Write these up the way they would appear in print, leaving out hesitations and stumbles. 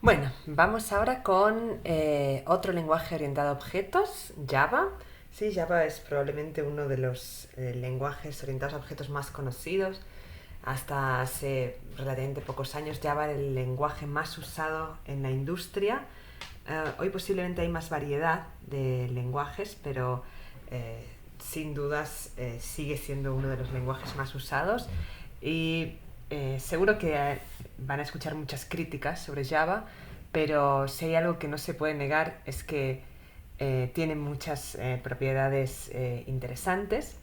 Bueno, vamos ahora con otro lenguaje orientado a objetos, Java. Sí, Java es probablemente uno de los lenguajes orientados a objetos más conocidos. Hasta hace relativamente pocos años Java era el lenguaje más usado en la industria. Hoy posiblemente hay más variedad de lenguajes, pero sin dudas sigue siendo uno de los lenguajes más usados. Y seguro que van a escuchar muchas críticas sobre Java, pero si hay algo que no se puede negar es que tiene muchas propiedades interesantes,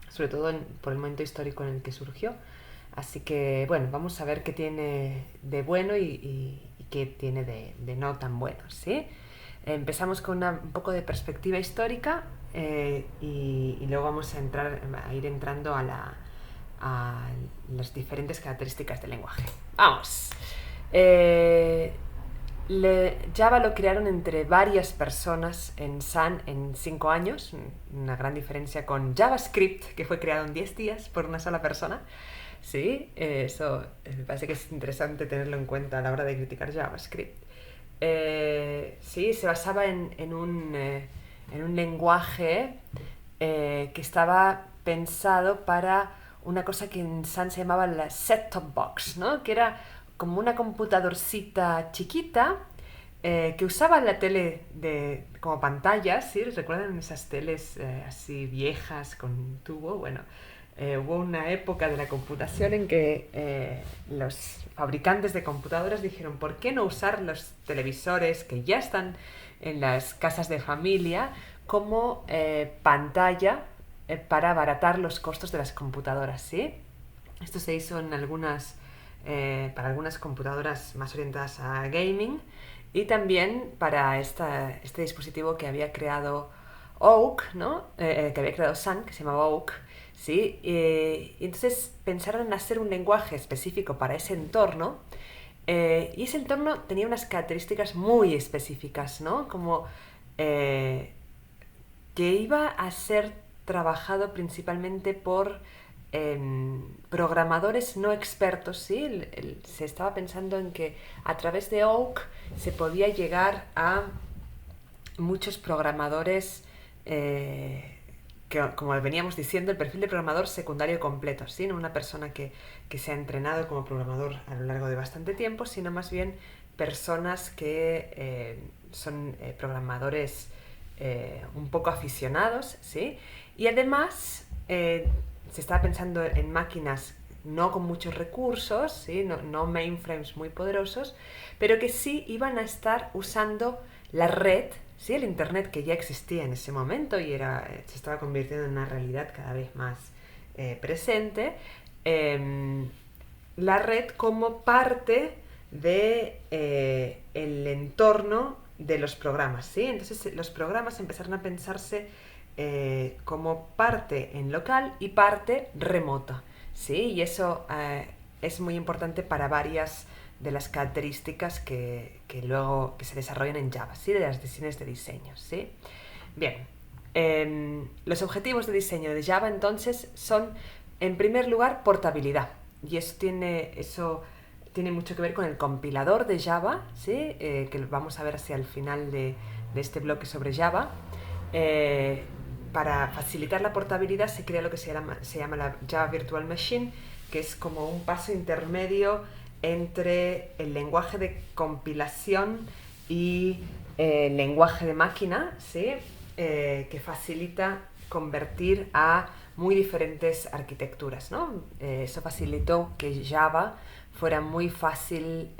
sobre todo por el momento histórico en el que surgió. Así que, bueno, vamos a ver qué tiene de bueno y qué tiene de no tan bueno, ¿sí? Empezamos con un poco de perspectiva histórica y luego vamos a ir entrando a las diferentes características del lenguaje. ¡Vamos! Eh, Java lo crearon entre varias personas en Sun en 5 años, una gran diferencia con JavaScript, que fue creado en 10 días por una sola persona. Sí, eso me parece que es interesante tenerlo en cuenta a la hora de criticar JavaScript. Sí, se basaba en un lenguaje que estaba pensado para una cosa que en Sun se llamaba la set-top box, ¿no? Que era como una computadorcita chiquita que usaba la tele como pantalla, ¿sí? ¿Recuerdan esas teles así viejas con tubo? Bueno, hubo una época de la computación en que los fabricantes de computadoras dijeron, ¿por qué no usar los televisores que ya están en las casas de familia como pantalla para abaratar los costos de las computadoras, ¿sí? Esto se hizo para algunas computadoras más orientadas a gaming y también para este dispositivo que había creado Oak, ¿no? Que había creado Sun, que se llamaba Oak, ¿sí? Y entonces pensaron en hacer un lenguaje específico para ese entorno y ese entorno tenía unas características muy específicas, ¿no? Como que iba a ser trabajado principalmente por programadores no expertos, ¿sí? Se estaba pensando en que a través de Oak se podía llegar a muchos programadores que, como veníamos diciendo, el perfil de programador secundario completo, ¿sí? No una persona que se ha entrenado como programador a lo largo de bastante tiempo, sino más bien personas que son programadores un poco aficionados, ¿sí? Y además se estaba pensando en máquinas no con muchos recursos, ¿sí? No mainframes muy poderosos, pero que sí iban a estar usando la red, ¿sí? El Internet que ya existía en ese momento y se estaba convirtiendo en una realidad cada vez más presente, la red como parte de el entorno de los programas, ¿sí? Entonces los programas empezaron a pensarse como parte en local y parte remota, ¿sí? Y eso es muy importante para varias de las características que luego que se desarrollan en Java, ¿sí? De las decisiones de diseño, ¿sí? Bien, los objetivos de diseño de Java entonces son, en primer lugar, portabilidad. Y eso tiene mucho que ver con el compilador de Java, ¿sí? Que lo vamos a ver hacia el final de este bloque sobre Java. Eh, para facilitar la portabilidad se crea lo que se llama la Java Virtual Machine, que es como un paso intermedio entre el lenguaje de compilación y el lenguaje de máquina, ¿sí? Que facilita convertir a muy diferentes arquitecturas, ¿no? Eso facilitó que Java fuera muy fácil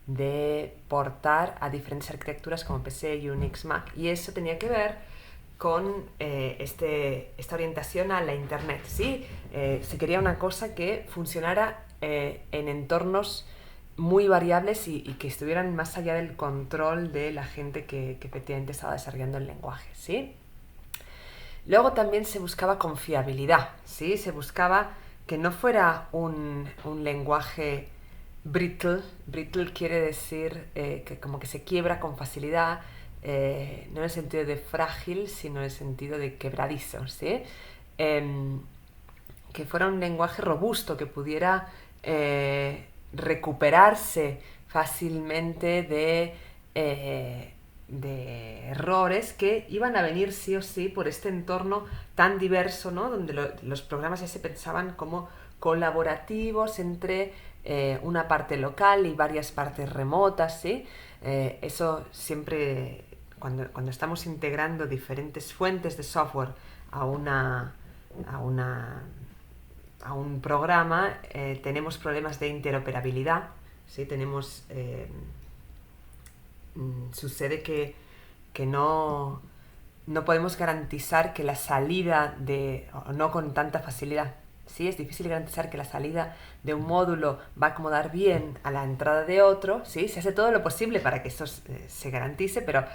de portar a diferentes arquitecturas como PC, Unix, Mac. Y eso tenía que ver con esta orientación a la Internet, ¿sí? Se quería una cosa que funcionara en entornos muy variables y que estuvieran más allá del control de la gente que efectivamente estaba desarrollando el lenguaje, ¿sí? Luego también se buscaba confiabilidad, ¿sí? Se buscaba que no fuera un lenguaje brittle. Brittle quiere decir que como que se quiebra con facilidad, no en el sentido de frágil, sino en el sentido de quebradizo, ¿sí? Que fuera un lenguaje robusto, que pudiera recuperarse fácilmente de errores que iban a venir sí o sí por este entorno tan diverso, ¿no? Donde los programas ya se pensaban como colaborativos entre una parte local y varias partes remotas, ¿sí? Eso siempre, cuando estamos integrando diferentes fuentes de software a a una, a un programa, tenemos problemas de interoperabilidad, ¿sí? Sucede que no podemos garantizar que la salida o no con tanta facilidad. Sí, es difícil garantizar que la salida de un módulo va a acomodar bien a la entrada de otro, ¿sí? Se hace todo lo posible para que esto se garantice, pero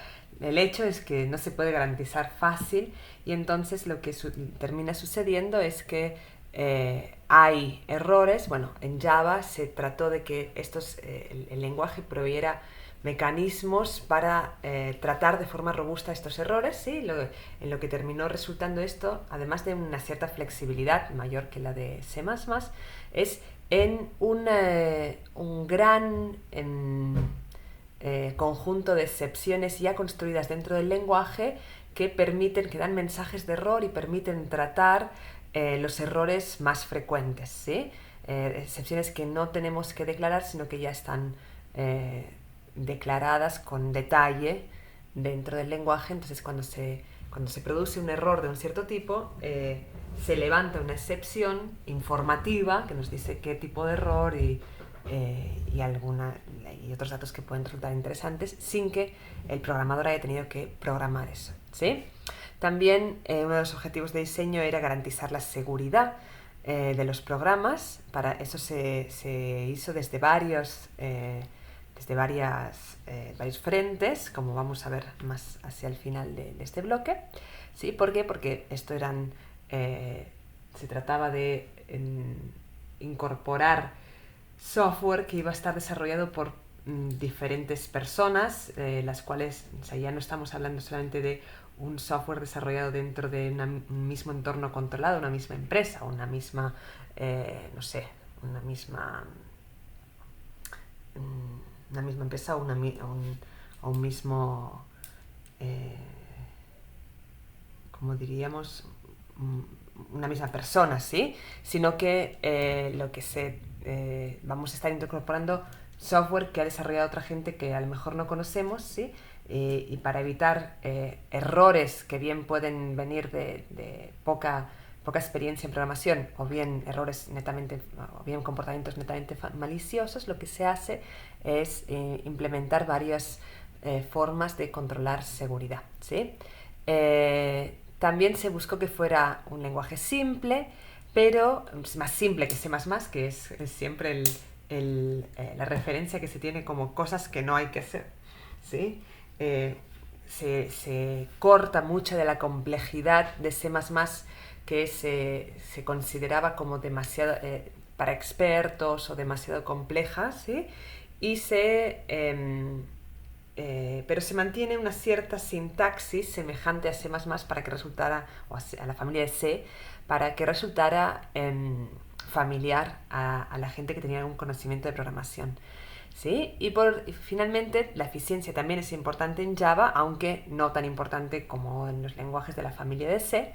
el hecho es que no se puede garantizar fácil, y entonces lo que termina sucediendo es que hay errores. Bueno, en Java se trató de que el lenguaje proviera mecanismos para tratar de forma robusta estos errores, ¿sí? En lo que terminó resultando esto, además de una cierta flexibilidad mayor que la de C++, es en un gran conjunto de excepciones ya construidas dentro del lenguaje que dan mensajes de error y permiten tratar los errores más frecuentes, ¿sí? Excepciones que no tenemos que declarar, sino que ya están declaradas con detalle dentro del lenguaje. Entonces cuando se produce un error de un cierto tipo, se levanta una excepción informativa que nos dice qué tipo de error y otros datos que pueden resultar interesantes sin que el programador haya tenido que programar eso, ¿sí? También uno de los objetivos de diseño era garantizar la seguridad de los programas. Para eso se hizo desde varios frentes, como vamos a ver más hacia el final de este bloque, ¿sí? ¿Por qué? Porque se trataba de incorporar software que iba a estar desarrollado por diferentes personas, las cuales, o sea, ya no estamos hablando solamente de un software desarrollado dentro de un mismo entorno controlado, una misma empresa, una misma, una misma empresa o un mismo, como diríamos, una misma persona, ¿sí? Sino que vamos a estar incorporando software que ha desarrollado otra gente que a lo mejor no conocemos, ¿sí? Y para evitar errores que bien pueden venir de poca experiencia en programación, o bien o bien comportamientos netamente maliciosos, lo que se hace es implementar varias formas de controlar seguridad, ¿sí? También se buscó que fuera un lenguaje simple, pero más simple que C++, que es siempre la referencia que se tiene como cosas que no hay que hacer, ¿sí? Se corta mucho de la complejidad de C++, que se consideraba como demasiado para expertos o demasiado compleja, ¿sí? Pero se mantiene una cierta sintaxis semejante a C++ para que resultara, o a la familia de C, para que resultara familiar a la gente que tenía algún conocimiento de programación, ¿sí? Y finalmente, la eficiencia también es importante en Java, aunque no tan importante como en los lenguajes de la familia de C.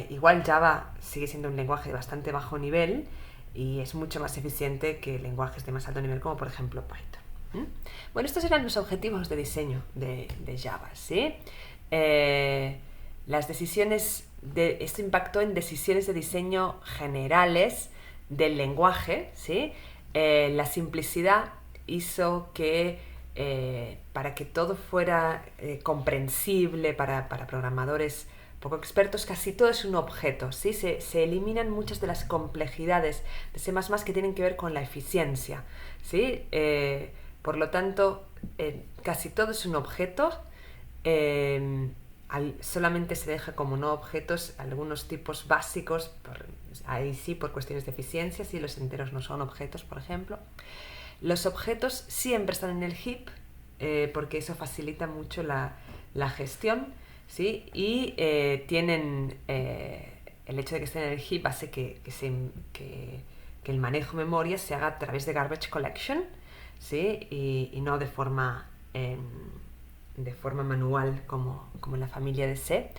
Igual Java sigue siendo un lenguaje de bastante bajo nivel y es mucho más eficiente que lenguajes de más alto nivel, como por ejemplo Python. Bueno, estos eran los objetivos de diseño de Java, ¿sí? Esto impactó en decisiones de diseño generales del lenguaje, ¿sí? La simplicidad hizo que para que todo fuera comprensible para programadores poco expertos, casi todo es un objeto, ¿sí? Se eliminan muchas de las complejidades de C++ que tienen que ver con la eficiencia, ¿sí? Por lo tanto, casi todo es un objeto. Solamente se deja como no objetos algunos tipos básicos, ahí sí por cuestiones de eficiencia, si los enteros no son objetos, por ejemplo. Los objetos siempre están en el heap, porque eso facilita mucho la gestión, ¿sí? Y tienen el hecho de que estén en el heap hace que el manejo de memoria se haga a través de garbage collection, ¿sí? Y no de forma manual como en la familia de C,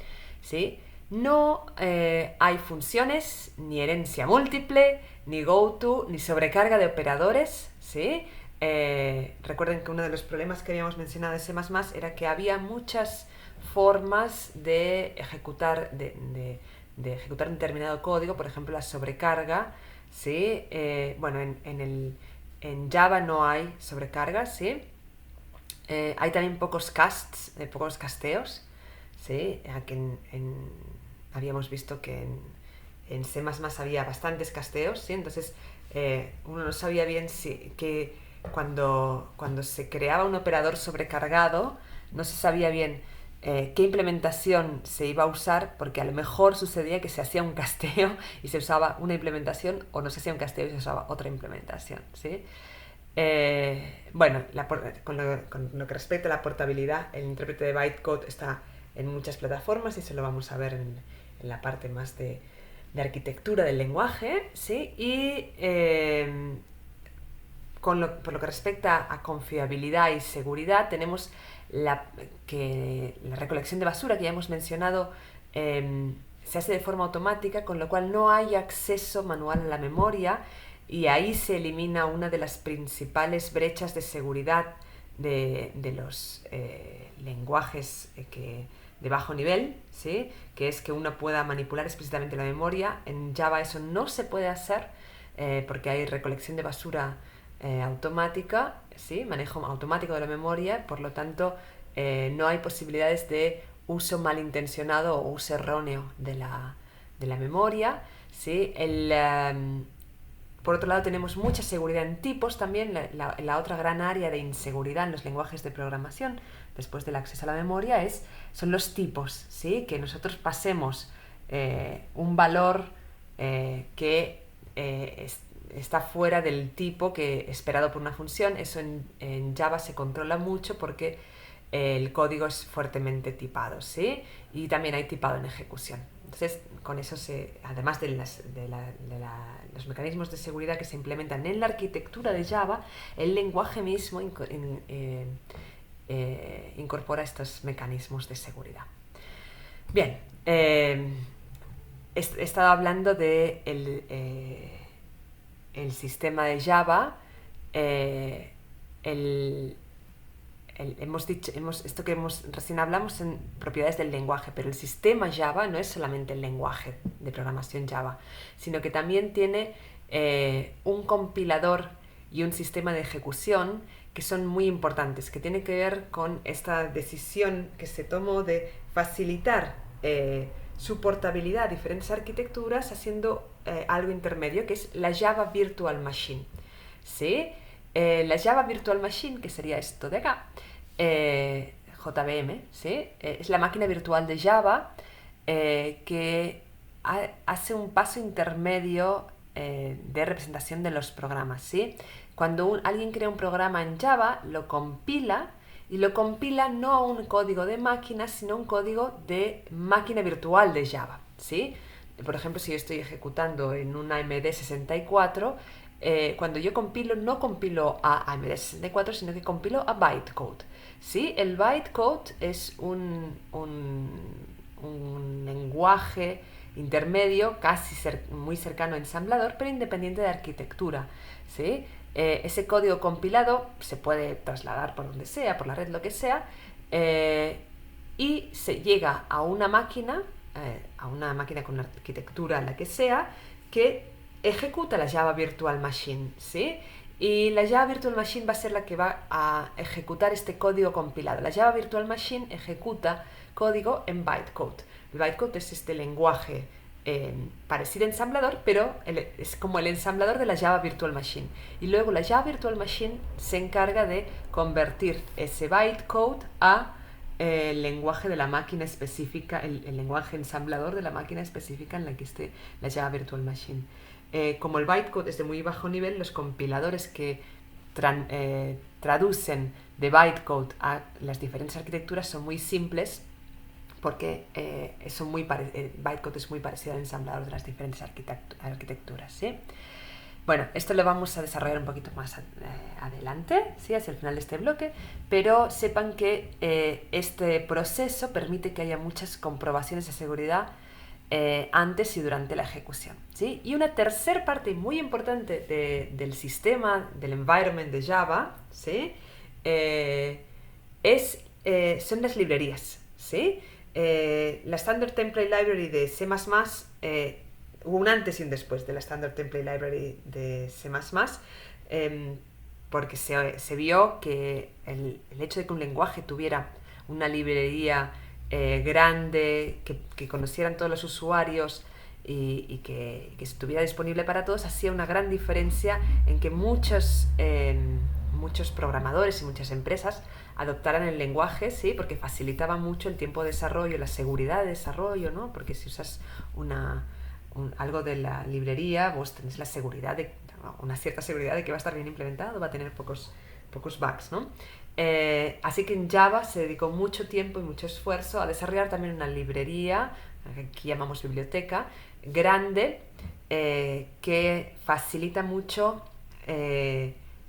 ¿sí? No hay funciones, ni herencia múltiple, ni goto, ni sobrecarga de operadores, ¿sí? Recuerden que uno de los problemas que habíamos mencionado en C++ era que había muchas formas de ejecutar, de ejecutar un determinado código, por ejemplo la sobrecarga, ¿sí? Bueno, en Java no hay sobrecarga, ¿sí? Hay también pocos casts, pocos casteos, ¿sí? Aquí habíamos visto que en C++ había bastantes casteos, ¿sí? Entonces uno no sabía bien que cuando se creaba un operador sobrecargado, no se sabía bien qué implementación se iba a usar, porque a lo mejor sucedía que se hacía un casteo y se usaba una implementación, o no se hacía un casteo y se usaba otra implementación, ¿sí? Bueno, con lo que respecta a la portabilidad, el intérprete de bytecode está en muchas plataformas y eso lo vamos a ver en la parte más de arquitectura del lenguaje, ¿sí? Y por lo que respecta a confiabilidad y seguridad, tenemos la recolección de basura que ya hemos mencionado se hace de forma automática, con lo cual no hay acceso manual a la memoria, y ahí se elimina una de las principales brechas de seguridad de los lenguajes de bajo nivel, ¿sí? Que es que uno pueda manipular explícitamente la memoria. En Java eso no se puede hacer porque hay recolección de basura automática, ¿sí? Manejo automático de la memoria, por lo tanto no hay posibilidades de uso malintencionado o uso erróneo de la memoria, ¿sí? Por otro lado, tenemos mucha seguridad en tipos también, la otra gran área de inseguridad en los lenguajes de programación, después del acceso a la memoria, son los tipos, ¿sí? Que nosotros pasemos un valor que está fuera del tipo que esperado por una función. Eso en Java se controla mucho porque el código es fuertemente tipado, ¿sí? Y también hay tipado en ejecución. Entonces, con eso además de los mecanismos de seguridad que se implementan en la arquitectura de Java, el lenguaje mismo incorpora estos mecanismos de seguridad. Bien, he estado hablando de el sistema de Java. Esto que recién hablamos en propiedades del lenguaje, pero el sistema Java no es solamente el lenguaje de programación Java, sino que también tiene un compilador y un sistema de ejecución que son muy importantes, que tiene que ver con esta decisión que se tomó de facilitar su portabilidad a diferentes arquitecturas haciendo algo intermedio, que es la Java Virtual Machine, ¿sí? La Java Virtual Machine, que sería esto de acá, JVM, ¿sí? Es la máquina virtual de Java que hace un paso intermedio de representación de los programas, ¿sí? Cuando alguien crea un programa en Java, lo compila, y lo compila no a un código de máquina, sino a un código de máquina virtual de Java, ¿sí? Por ejemplo, si yo estoy ejecutando en una AMD64, cuando yo compilo, no compilo a AMD64, sino que compilo a bytecode, ¿sí? El bytecode es un lenguaje intermedio, muy cercano a ensamblador, pero independiente de arquitectura, ¿sí? Ese código compilado se puede trasladar por donde sea, por la red, lo que sea, y se llega a una máquina con arquitectura, la que sea, que ejecuta la Java Virtual Machine, ¿sí? Y la Java Virtual Machine va a ser la que va a ejecutar este código compilado. La Java Virtual Machine ejecuta código en bytecode. El bytecode es este lenguaje parecido a ensamblador, pero es como el ensamblador de la Java Virtual Machine. Y luego la Java Virtual Machine se encarga de convertir ese bytecode a el lenguaje de la máquina específica, el lenguaje ensamblador de la máquina específica en la que esté la Java Virtual Machine. Como el bytecode es de muy bajo nivel, los compiladores que traducen de bytecode a las diferentes arquitecturas son muy simples, porque bytecode es muy parecido al ensamblador de las diferentes arquitecturas, ¿sí? Bueno, esto lo vamos a desarrollar un poquito más adelante, ¿sí? Hacia el final de este bloque, pero sepan que este proceso permite que haya muchas comprobaciones de seguridad antes y durante la ejecución, ¿sí? Y una tercera parte muy importante del sistema, del environment de Java, ¿sí? Son las librerías, ¿sí? La Standard Template Library de C++, hubo un antes y un después de la Standard Template Library de C++, porque se vio que el hecho de que un lenguaje tuviera una librería grande, que conocieran todos los usuarios y que estuviera disponible para todos, hacía una gran diferencia en que muchos programadores y muchas empresas adoptaran el lenguaje, ¿sí? Porque facilitaba mucho el tiempo de desarrollo, la seguridad de desarrollo, ¿no? Porque si usas algo de la librería, vos tenés la seguridad una cierta seguridad de que va a estar bien implementado, va a tener pocos bugs, ¿no? Así que en Java se dedicó mucho tiempo y mucho esfuerzo a desarrollar también una librería, que aquí llamamos biblioteca, grande, que facilita mucho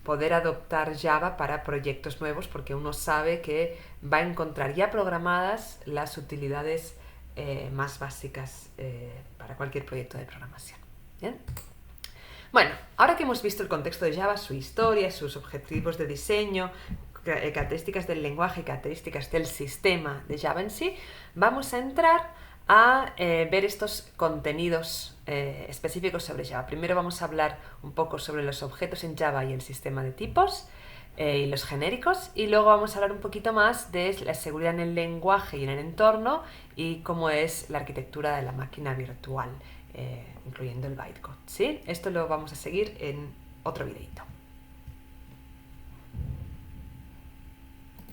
poder adoptar Java para proyectos nuevos, porque uno sabe que va a encontrar ya programadas las utilidades más básicas para cualquier proyecto de programación. ¿Bien? Bueno, ahora que hemos visto el contexto de Java, su historia, sus objetivos de diseño, características del lenguaje y características del sistema de Java en sí, vamos a entrar a ver estos contenidos específicos sobre Java. Primero vamos a hablar un poco sobre los objetos en Java y el sistema de tipos y los genéricos, y luego vamos a hablar un poquito más de la seguridad en el lenguaje y en el entorno y cómo es la arquitectura de la máquina virtual, incluyendo el bytecode, ¿sí? Esto lo vamos a seguir en otro videito.